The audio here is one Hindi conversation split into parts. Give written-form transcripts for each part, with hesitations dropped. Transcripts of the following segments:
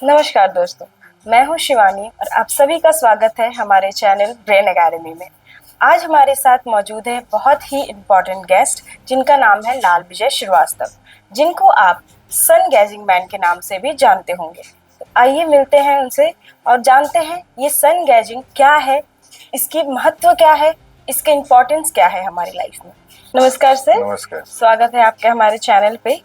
नमस्कार दोस्तों, मैं हूं शिवानी और आप सभी का स्वागत है हमारे चैनल ब्रेन एकेडमी में। आज हमारे साथ मौजूद है बहुत ही इम्पोर्टेंट गेस्ट जिनका नाम है लाल विजय श्रीवास्तव, जिनको आप सन गैजिंग मैन के नाम से भी जानते होंगे। तो आइए मिलते हैं उनसे और जानते हैं ये सन गैजिंग क्या है, इसकी महत्व क्या है, इसके इम्पोर्टेंस क्या है हमारी लाइफ में। नमस्कार सर। नमस्कार। स्वागत है आपके हमारे चैनल पे।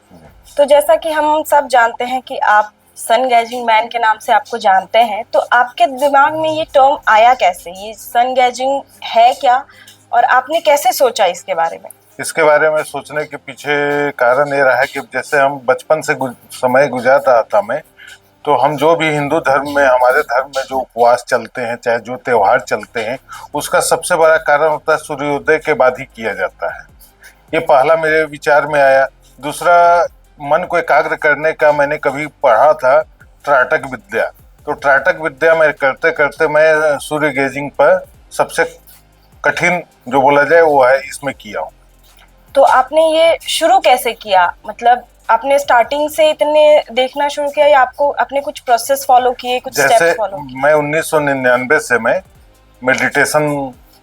तो जैसा कि हम सब जानते हैं कि आप सन गैजिंग मैन के नाम से आपको जानते हैं, तो आपके दिमाग में ये टर्म आया कैसे? ये सन गैजिंग है क्या और आपने कैसे सोचा इसके बारे में? इसके बारे में सोचने के पीछे कारण ये रहा है कि जैसे हम बचपन से समय गुजार रहा था मैं, तो हम जो भी हिंदू धर्म में, हमारे धर्म में जो उपवास चलते हैं, चाहे जो त्योहार चलते हैं, उसका सबसे बड़ा कारण होता है सूर्योदय के बाद ही किया जाता है। ये पहला मेरे विचार में आया। दूसरा, मन को एकाग्र करने का मैंने कभी पढ़ा था त्राटक विद्या, तो त्राटक विद्या में करते करते मैं सूर्य गेजिंग पर सबसे कठिन जो बोला जाए वो है इसमें किया हूँ। तो आपने ये शुरू कैसे किया? मतलब आपने स्टार्टिंग से इतने देखना शुरू किया या आपको अपने कुछ प्रोसेस फॉलो किए, कुछ स्टेप्स फॉलो किए? मैं 1999 से मैं मेडिटेशन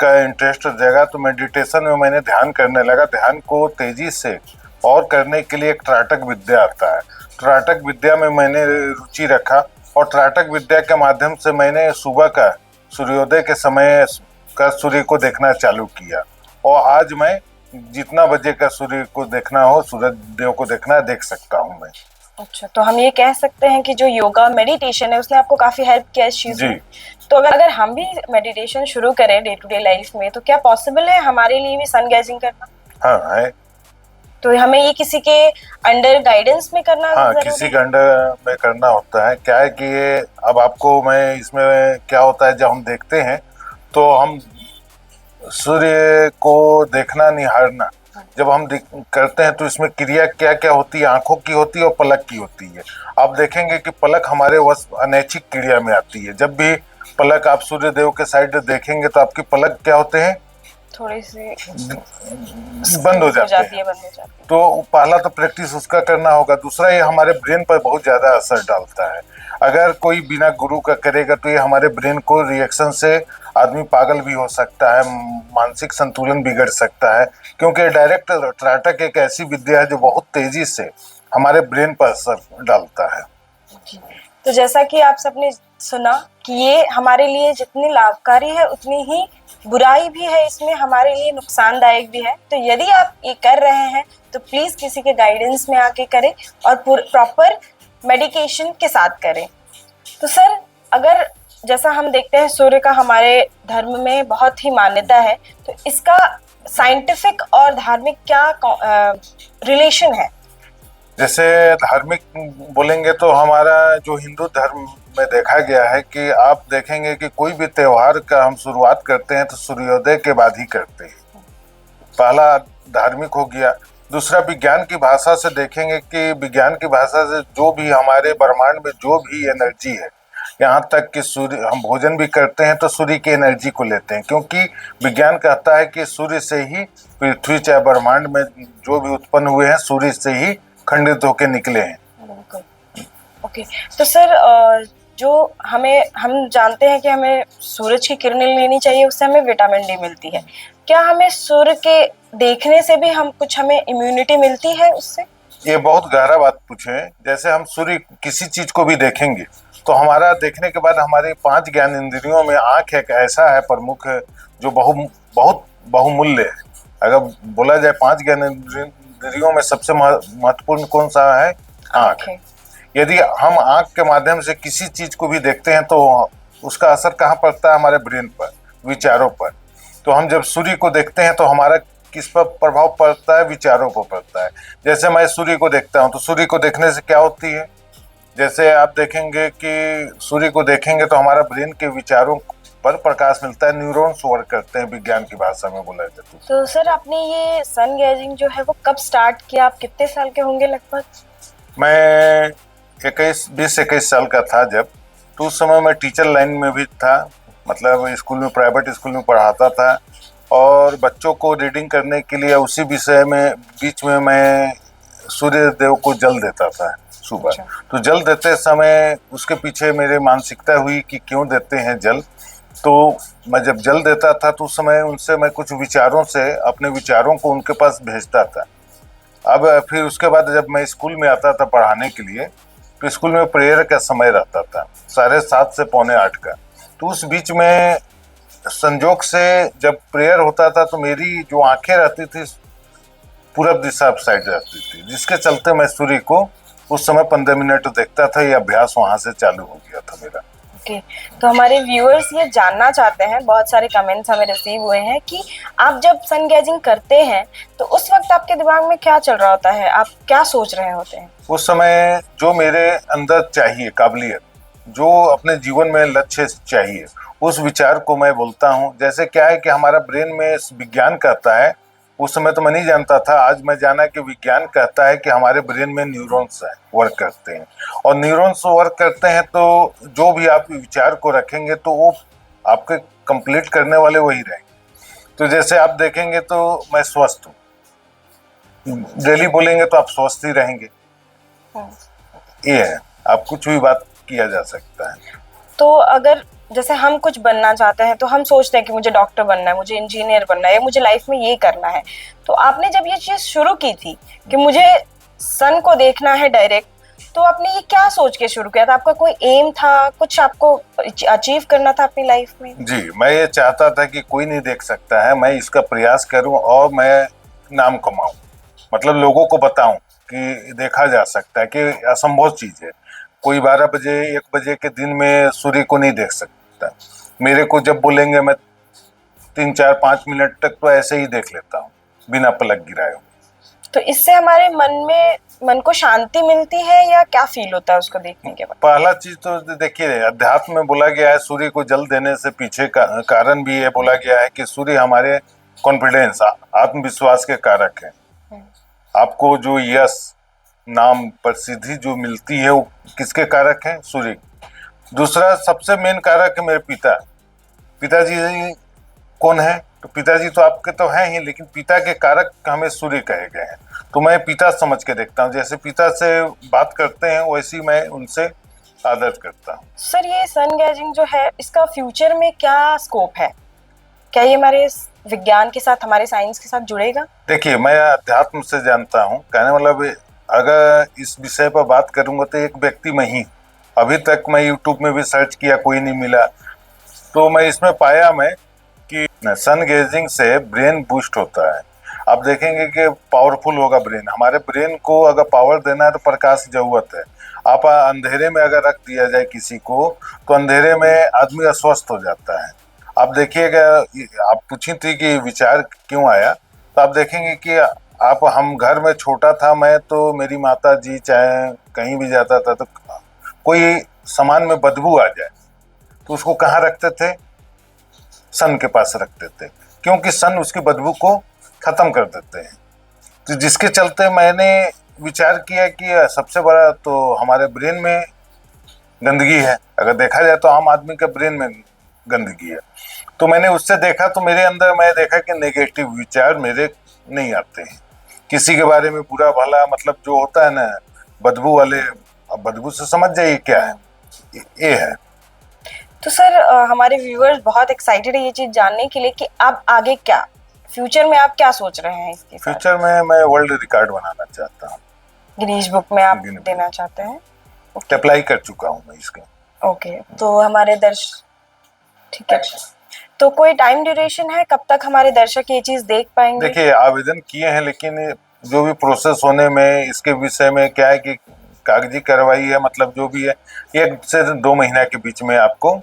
का इंटरेस्ट जगा, तो मेडिटेशन में मैंने ध्यान करने लगा। ध्यान को तेजी से और करने के लिए एक त्राटक विद्या आता है। त्राटक विद्या में मैंने रुचि रखा और त्राटक विद्या के माध्यम से मैंने सुबह का सूर्योदय के समय का सूर्य को देखना चालू किया, और आज मैं जितना बजे का सूर्य को देखना हो, सूरज देव को देखना देख सकता हूँ मैं। अच्छा, तो हम ये कह सकते हैं कि जो योगा मेडिटेशन है उसने आपको काफी हेल्प किया इस चीज में। तो अगर हम भी मेडिटेशन शुरू करें डे टू डे लाइफ में, तो क्या पॉसिबल है हमारे लिए भी सन गैजिंग करना? हाँ है। तो हमें ये किसी के अंडर गाइडेंस में करना? हाँ, किसी के अंडर में करना होता है। क्या है कि ये अब आपको मैं इसमें क्या होता है, जब हम देखते हैं तो हम सूर्य को देखना, निहारना जब हम करते हैं तो इसमें क्रिया क्या क्या होती है, आंखों की होती है और पलक की होती है। आप देखेंगे कि पलक हमारे वश अनैच्छिक क्रिया में आती है। जब भी पलक आप सूर्य देव के साइड देखेंगे तो आपकी पलक क्या होते हैं, थोड़ी सी बंद हो जाती है। तो पहला तो प्रैक्टिस उसका करना होगा। दूसरा, ये हमारे ब्रेन पर बहुत ज्यादा असर डालता है। अगर कोई बिना गुरु का करेगा तो ये हमारे ब्रेन को रिएक्शन से आदमी पागल भी हो सकता है, मानसिक संतुलन बिगड़ सकता है, क्योंकि डायरेक्ट त्राटक एक ऐसी विद्या है जो बहुत तेजी से हमारे ब्रेन पर असर डालता है। तो जैसा कि आप सबने सुना कि ये हमारे लिए जितनी लाभकारी है उतनी ही बुराई भी है, इसमें हमारे लिए नुकसानदायक भी है। तो यदि आप ये कर रहे हैं तो प्लीज किसी के गाइडेंस में आके करें और प्रॉपर मेडिकेशन के साथ करें। तो सर, अगर जैसा हम देखते हैं सूर्य का हमारे धर्म में बहुत ही मान्यता है, तो इसका साइंटिफिक और धार्मिक क्या रिलेशन है? जैसे धार्मिक बोलेंगे तो हमारा जो हिंदू धर्म में देखा गया है कि आप देखेंगे कि कोई भी त्योहार का हम शुरुआत करते हैं तो सूर्योदय के बाद ही करते हैं। पहला धार्मिक हो गया। दूसरा, विज्ञान की भाषा से देखेंगे कि विज्ञान की भाषा से जो भी हमारे ब्रह्मांड में जो भी एनर्जी है, यहाँ तक कि सूर्य, हम भोजन भी करते हैं तो सूर्य की एनर्जी को लेते हैं, क्योंकि विज्ञान कहता है कि सूर्य से ही पृथ्वी चाहे ब्रह्मांड में जो भी उत्पन्न हुए हैं सूर्य से ही खंडित होकर निकले हैं। ओके। तो सर, जो हम जानते हैं कि हमें सूरज की किरणें लेनी चाहिए, उससे हमें विटामिन डी मिलती है। क्या हमें सूर्य के देखने से भी हमें इम्यूनिटी मिलती है उससे? ये बहुत गहरा बात पूछे। जैसे हम सूर्य किसी चीज को भी देखेंगे तो हमारा देखने के बाद हमारे 5 ज्ञान इंद्रियों में आंख एक ऐसा है प्रमुख जो बहुत बहुमूल्य है। अगर बोला जाए 5 ज्ञान इंद्रियों में सबसे महत्वपूर्ण कौन सा है? आंख। यदि हम आंख के माध्यम से किसी चीज को भी देखते हैं तो उसका असर कहाँ पड़ता है? हमारे ब्रेन पर, विचारों पर। तो हम जब सूर्य को देखते हैं तो हमारा किस पर प्रभाव पड़ता है? विचारों पर पड़ता है। जैसे मैं सूर्य को देखता हूँ तो सूर्य को देखने से क्या होती है, जैसे आप देखेंगे कि सूर्य को देखेंगे तो हमारा ब्रेन के विचारों पर प्रकाश मिलता है, न्यूरॉन्स वर्क करते हैं, विज्ञान की भाषा में बोला जाता है। तो सर, आपने ये सन गैजिंग जो है वो कब स्टार्ट किया? आप कितने साल के होंगे लगभग? मैं 20-21 साल का था जब, तो उस समय मैं टीचर लाइन में भी था, मतलब स्कूल में, प्राइवेट स्कूल में पढ़ाता था, और बच्चों को रीडिंग करने के लिए उसी विषय में बीच में मैं सूर्य देव को जल देता था। सुबह। अच्छा। तो जल देते समय उसके पीछे मेरे मानसिकता हुई कि क्यों देते हैं जल। तो मैं जब जल देता था तो उस समय उनसे मैं कुछ विचारों से अपने विचारों को उनके पास भेजता था। अब फिर उसके बाद जब मैं स्कूल में आता था पढ़ाने के लिए, तो स्कूल में प्रेयर का समय रहता था 7:30 से 7:45 का। तो उस बीच में संजोग से जब प्रेयर होता था तो मेरी जो आंखें रहती थी पूरब दिशा साइड रहती थी, जिसके चलते मैं सूर्य को उस समय 15 मिनट देखता था। ये अभ्यास वहां से चालू हो गया था मेरा। ओके। तो हमारे व्यूअर्स ये जानना चाहते हैं, बहुत सारे कमेंट्स हमें रिसीव हुए हैं कि आप जब सन गैजिंग करते हैं तो उस वक्त आपके दिमाग में क्या चल रहा होता है, आप क्या सोच रहे होते हैं? उस समय जो मेरे अंदर चाहिए काबिलियत, जो अपने जीवन में लक्ष्य चाहिए, उस विचार को मैं बोलता हूँ। जैसे क्या है कि हमारा ब्रेन में विज्ञान कहता है, उस समय तो मैं नहीं जानता था, आज मैं जाना कि विज्ञान कहता है कि हमारे ब्रेन में न्यूरॉन्स है वर्क करते हैं, और न्यूरॉन्स वर्क करते हैं तो जो भी आप विचार को रखेंगे तो वो आपके कंप्लीट करने वाले वही रहेंगे। तो जैसे आप देखेंगे तो मैं स्वस्थ हूँ, डेली बोलेंगे तो आप स्वस्थ ही रहेंगे। ये है, आप कुछ भी बात किया जा सकता है। तो अगर जैसे हम कुछ बनना चाहते हैं तो हम सोचते हैं कि मुझे डॉक्टर बनना है, मुझे इंजीनियर बनना है, मुझे लाइफ में ये करना है। तो आपने जब ये चीज शुरू की थी कि मुझे सन को देखना है डायरेक्ट, तो आपने ये क्या सोच के शुरू किया था? आपका कोई एम था, कुछ आपको अचीव करना था अपनी लाइफ में? जी, मैं ये चाहता था कि कोई नहीं देख सकता है, मैं इसका प्रयास करूं और मैं नाम कमाऊं, मतलब लोगों को बताऊं कि देखा जा सकता है कि असंभव चीज है। कोई 12 बजे 1 बजे के दिन में सूर्य को नहीं देख सकता। मेरे को जब बोलेंगे मैं 3 4 5 मिनट तक तो ऐसे ही देख लेता हूँ बिना पलक गिराए हुए। तो इससे हमारे मन को शांति मिलती है या क्या फील होता है उसको देखने के बाद? पहला चीज तो देखिए, अध्यात्म में बोला गया है सूर्य को जल देने से पीछे का कारण भी ये बोला गया है कि सूर्य हमारे कॉन्फिडेंस, आत्मविश्वास के कारक हैं। आपको जो यश, नाम, प्रसिद्धि जो मिलती है वो किसके कारक है? सूर्य। दूसरा सबसे मेन कारक है मेरे पिताजी। कौन है? तो पिताजी तो आपके तो हैं ही, लेकिन पिता के कारक हमें सूर्य कहे गए हैं। तो मैं पिता समझ के देखता हूँ, जैसे पिता से बात करते हैं वैसी मैं उनसे आदर करता हूँ। सर, ये सन गैजिंग जो है इसका फ्यूचर में क्या स्कोप है? क्या ये हमारे विज्ञान के साथ, हमारे साइंस के साथ जुड़ेगा? देखिए, मैं अध्यात्म से जानता हूँ, कहने मतलब अगर इस विषय पर बात करूंगा तो एक व्यक्ति में ही, अभी तक मैं यूट्यूब में भी सर्च किया कोई नहीं मिला, तो मैं इसमें पाया मैं कि सन गेजिंग से ब्रेन बूस्ट होता है। आप देखेंगे कि पावरफुल होगा ब्रेन। हमारे ब्रेन को अगर पावर देना है तो प्रकाश जरूरत है। आप अंधेरे में अगर रख दिया जाए किसी को तो अंधेरे में आदमी अस्वस्थ हो जाता है। आप देखिएगा, आप पूछी थी कि विचार क्यों आया, तो आप देखेंगे कि हम घर में छोटा था मैं, तो मेरी माता जी चाहे कहीं भी जाता था तो कोई सामान में बदबू आ जाए तो उसको कहाँ रखते थे? सन के पास रखते थे, क्योंकि सन उसकी बदबू को खत्म कर देते हैं। तो जिसके चलते मैंने विचार किया कि सबसे बड़ा तो हमारे ब्रेन में गंदगी है। अगर देखा जाए तो आम आदमी के ब्रेन में गंदगी है। तो मैंने उससे देखा तो मेरे अंदर मैं देखा कि नेगेटिव विचार मेरे नहीं आते हैं किसी के बारे में, बुरा भला, मतलब जो होता है ना बदबू वाले। अब बदबू से समझ जाइए क्या है, ये है। तो सर, हमारे व्यूअर्स बहुत एक्साइटेड है ये चीज जानने के लिए कि अब आगे क्या, फ्यूचर में आप क्या सोच रहे हैं इसके साथ? फ्यूचर में मैं वर्ल्ड रिकॉर्ड बनाना चाहता हूँ। गिनीज बुक में आप गिनीज बुक। देना चाहते हैं? अप्लाई कर चुका हूँ मैं इसका। ओके। तो हमारे ठीक है, तो कोई टाइम ड्यूरेशन है कब तक हमारे दर्शक ये चीज देख पाएंगे? देखिए, आवेदन किए हैं, लेकिन जो भी प्रोसेस होने में इसके विषय में क्या है कि कागजी कार्रवाई है, मतलब जो भी है 1 से 2 महीना के बीच में आपको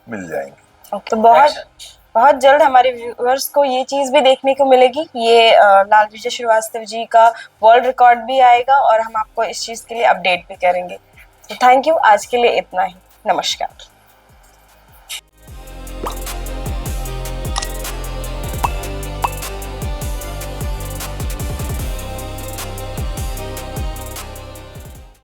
मिल जाएंगे। तो बहुत जल्द हमारे व्यूअर्स को ये चीज भी देखने को मिलेगी। ये लाल विजय श्रीवास्तव जी का वर्ल्ड रिकॉर्ड भी आएगा और हम आपको इस चीज के लिए अपडेट भी करेंगे। तो थैंक यू, आज के लिए इतना ही। नमस्कार।